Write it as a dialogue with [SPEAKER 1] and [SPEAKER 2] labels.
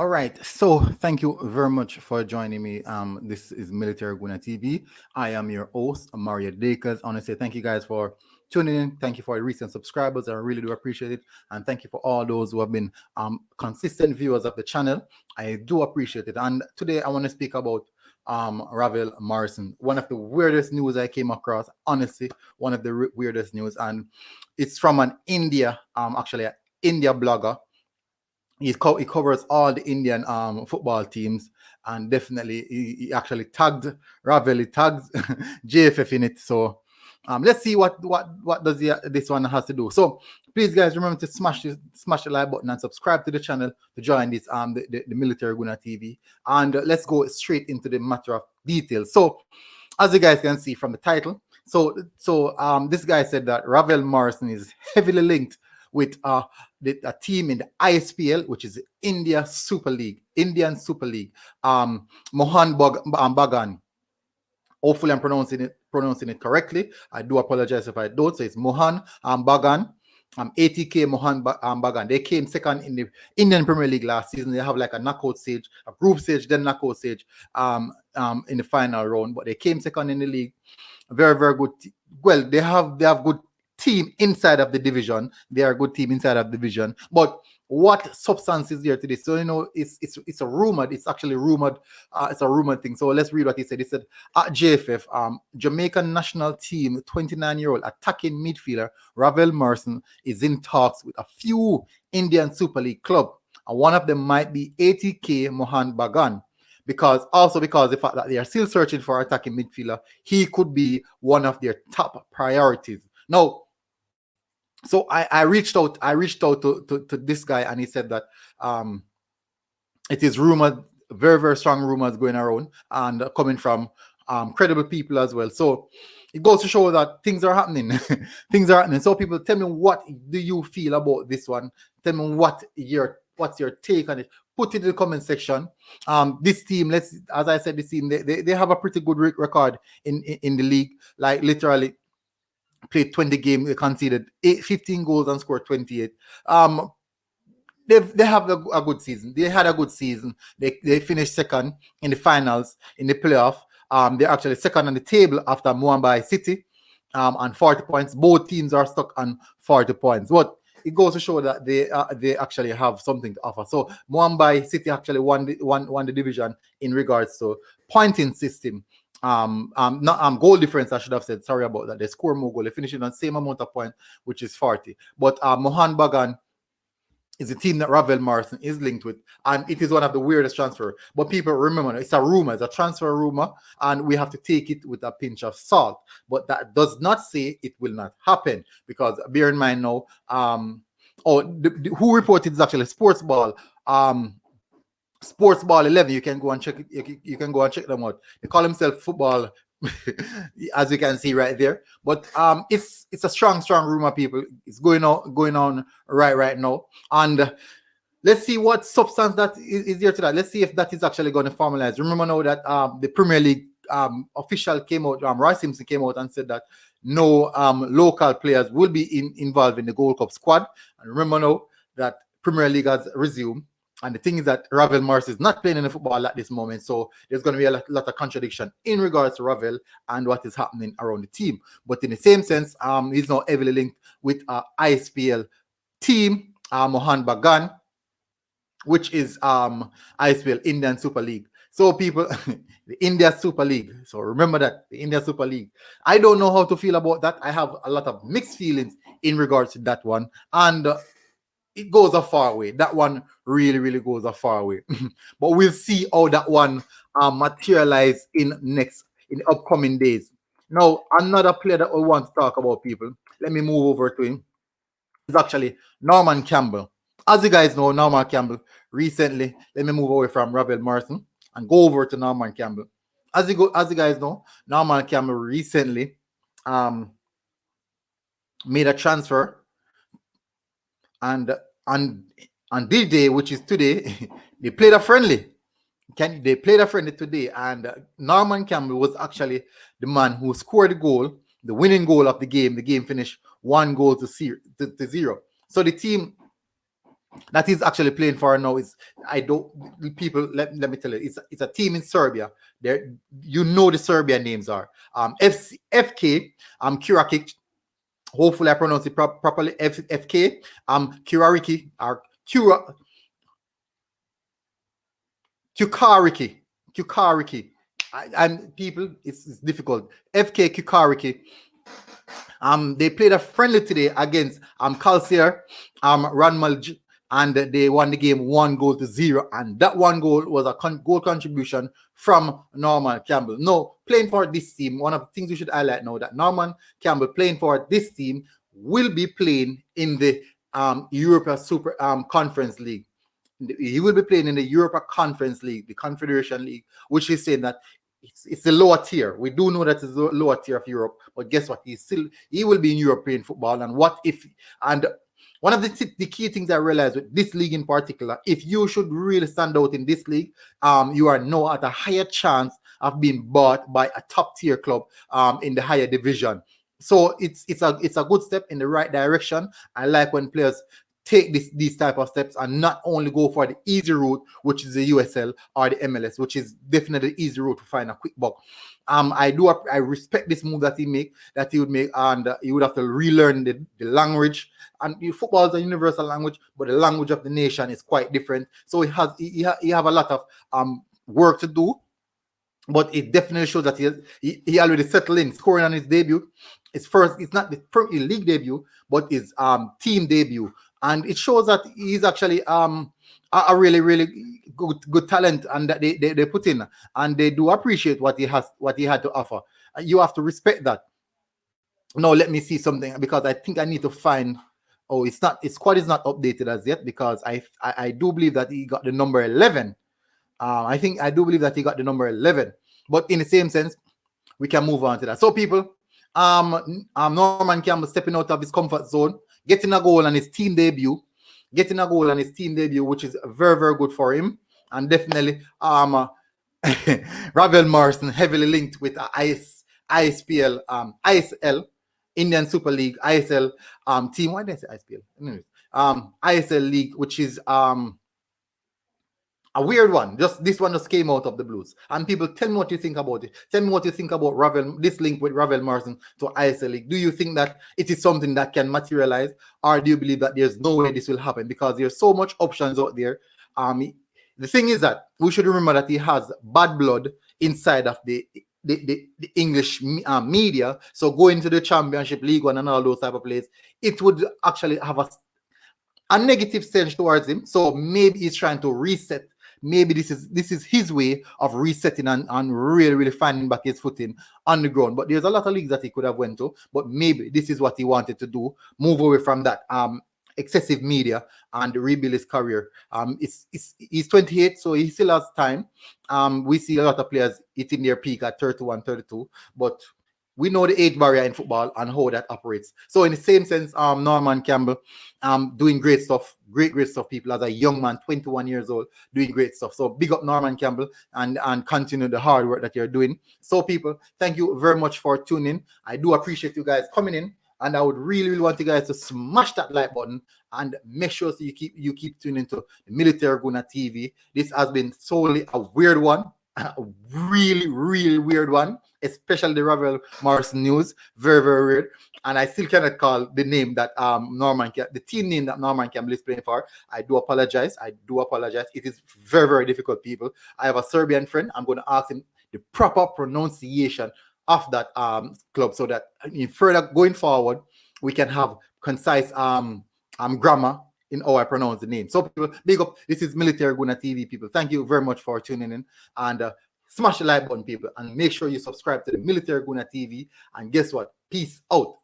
[SPEAKER 1] All right. So thank you very much for joining me. This is Military Guna TV. I am your host, Mario Dakers. I want to say thank you guys for tuning in. Thank you for the recent subscribers. I really do appreciate it. And thank you for all those who have been consistent viewers of the channel. I do appreciate it. And today I want to speak about Ravel Morrison. One of the weirdest news I came across, honestly, one of the weirdest news. And it's from an actually an India blogger. He covers all the Indian football teams, and definitely he actually tagged Ravel, he tagged JFF in it. So let's see what does this one has to do. So please guys, remember to smash the like button and subscribe to the channel to join this the Military Guna TV. And let's go straight into the matter of details. So as you guys can see from the title, this guy said that Ravel Morrison is heavily linked with a team in the ISPL, which is Indian Super League. Mohan Bagan. Hopefully, I'm pronouncing it correctly. I do apologize if I don't. So it's Mohan Bagan. ATK Mohan Bagan. They came second in the Indian Premier League last season. They have like a knockout stage, a group stage, then knockout stage in the final round. But they came second in the league. Very, very good. Well, they have good team inside of the division. They are a good team inside of the division. But what substance is there to this? So it's a rumor. It's actually rumored. It's a rumored thing. So let's read what he said. He said at JFF, Jamaican national team, 29-year-old attacking midfielder Ravel Morrison is in talks with a few Indian Super League club, and one of them might be ATK Mohan Bagan. Because the fact that they are still searching for attacking midfielder, he could be one of their top priorities. Now, so I reached out to this guy, and he said that it is rumored, very, very strong rumors going around and coming from credible people as well. So it goes to show that things are happening. Things are happening. So people, tell me, what do you feel about this one? Tell me what's your take on it. Put it in the comment section. This team, as I said, this team, they have a pretty good record in the league. Like literally played 20 games, they conceded 15 goals and scored 28. They have a good season. They had a good season. They finished second in the finals, in the playoff. They're actually second on the table after Mumbai City on 40 points. Both teams are stuck on 40 points. But it goes to show that they actually have something to offer. So Mumbai City actually won the division in regards to pointing system. Not goal difference, I should have said. Sorry about that. They score more goal. They finish it on the same amount of points, which is 40. But Mohan Bagan is a team that Ravel Morrison is linked with, and it is one of the weirdest transfer. But people remember, it's a rumor, it's a transfer rumor, and we have to take it with a pinch of salt. But that does not say it will not happen, because bear in mind now, who reported is actually Sports Ball. Sports Ball 11, you can go and check it. You can go and check them out. They call themselves Football, as you can see right there. But it's a strong rumor, people. It's going on right now. And let's see what substance that is there to that. Let's see if that is actually going to formalize. Remember now that the Premier League official came out, Roy Simpson came out and said that no local players will be involved in the Gold Cup squad. And remember now that Premier League has resumed. And the thing is that Ravel Morrison is not playing in the football at this moment. So there's going to be a lot of contradiction in regards to Ravel and what is happening around the team. But in the same sense, he's now heavily linked with ISPL team, Mohan Bagan, which is ISPL Indian Super League. So people, the India Super League. So remember that, the India Super League. I don't know how to feel about that. I have a lot of mixed feelings in regards to that one. And it goes a far way. That one really goes a far way. But we'll see how that one materialize in upcoming days. Now, another player that we want to talk about, people, let me move over to him, is actually Norman Campbell. As you guys know, Norman Campbell recently, let me move away from Ravel Morrison and go over to Norman Campbell. As you guys know, Norman Campbell recently made a transfer. And on this day, which is today, they played a friendly. They played a friendly today, and Norman Campbell was actually the man who scored the goal, the winning goal of the game. The game finished 1-0. So the team that he's actually playing for now is, I don't, people, let me tell you, it's a team in Serbia. There, you know, the Serbian names are FK, Kurakic. Hopefully I pronounce it properly. FK, Kurariki, or Kukariki. And people, it's difficult. FK Kukariki. They played a friendly today against Calcier, Ranmalj, and they won the game 1-0, and that one goal was a goal contribution from Norman Campbell. No, playing for this team, one of the things we should highlight now, that Norman Campbell playing for this team will be playing in the Europa Super Conference League. He will be playing in the Europa Conference League, the Confederation League, which is saying that it's the lower tier. We do know that it's the lower tier of Europe, but guess what? He will be in European football. And what if? And one of the key things I realized with this league in particular, if you should really stand out in this league, you are now at a higher chance of being bought by a top tier club in the higher division. So it's a good step in the right direction. I like when players take these type of steps and not only go for the easy route, which is the USL or the MLS, which is definitely the easy route to find a quick buck. I respect this move that he would make, and he would have to relearn the language. And football is a universal language, but the language of the nation is quite different. So he have a lot of work to do. But it definitely shows that he already settled in, scoring on his debut. It's not the Premier League debut, but his team debut. And it shows that he's actually a really, really good talent, and that they put in, and they do appreciate what he had to offer. You have to respect that. Now let me see something, because I think I need to find. Oh, his squad is not updated as yet, because I do believe that he got the number 11. I do believe that he got the number 11. But in the same sense, we can move on to that. So people, Norman Campbell stepping out of his comfort zone, getting a goal on his team debut, which is very, very good for him. And definitely Ravel Morrison heavily linked with ISPL, ISL, Indian Super League, ISL team. Why did I say ISPL? Anyways, ISL League, which is a weird one. This one just came out of the blues. And people, tell me what you think about it. Tell me what you think about this link with Ravel Morrison to ISL League. Do you think that it is something that can materialize, or do you believe that there's no way this will happen, because there's so much options out there? The thing is that we should remember that he has bad blood inside of the English media. So going to the Championship, League One, and all those type of plays, it would actually have a negative sense towards him. So maybe he's trying to reset. Maybe this is his way of resetting and really, really finding back his footing on the ground. But there's a lot of leagues that he could have went to, but maybe this is what he wanted to do, move away from that excessive media and rebuild his career. He's 28, so he still has time. We see a lot of players hitting their peak at 31, 32, but we know the age barrier in football and how that operates. So in the same sense, Norman Campbell doing great stuff, great stuff, people, as a young man, 21 years old, doing great stuff. So big up Norman Campbell, and continue the hard work that you're doing. So people, thank you very much for tuning in. I do appreciate you guys coming in, and I would really, really want you guys to smash that like button and make sure so you keep tuning into the Military Guna TV. This has been solely a weird one. A really, really weird one, especially the Ravel Morrison news. Very, very weird. And I still cannot call the name that the team name that Norman Campbell is playing for. I do apologize. It is very, very difficult, people. I have a Serbian friend. I'm going to ask him the proper pronunciation of that club, so that in further going forward, we can have concise grammar in how I pronounce the name. So people, big up. This is Military Guna TV, people. Thank you very much for tuning in, and smash the like button, people, and make sure you subscribe to the Military Guna TV. And guess what? Peace out.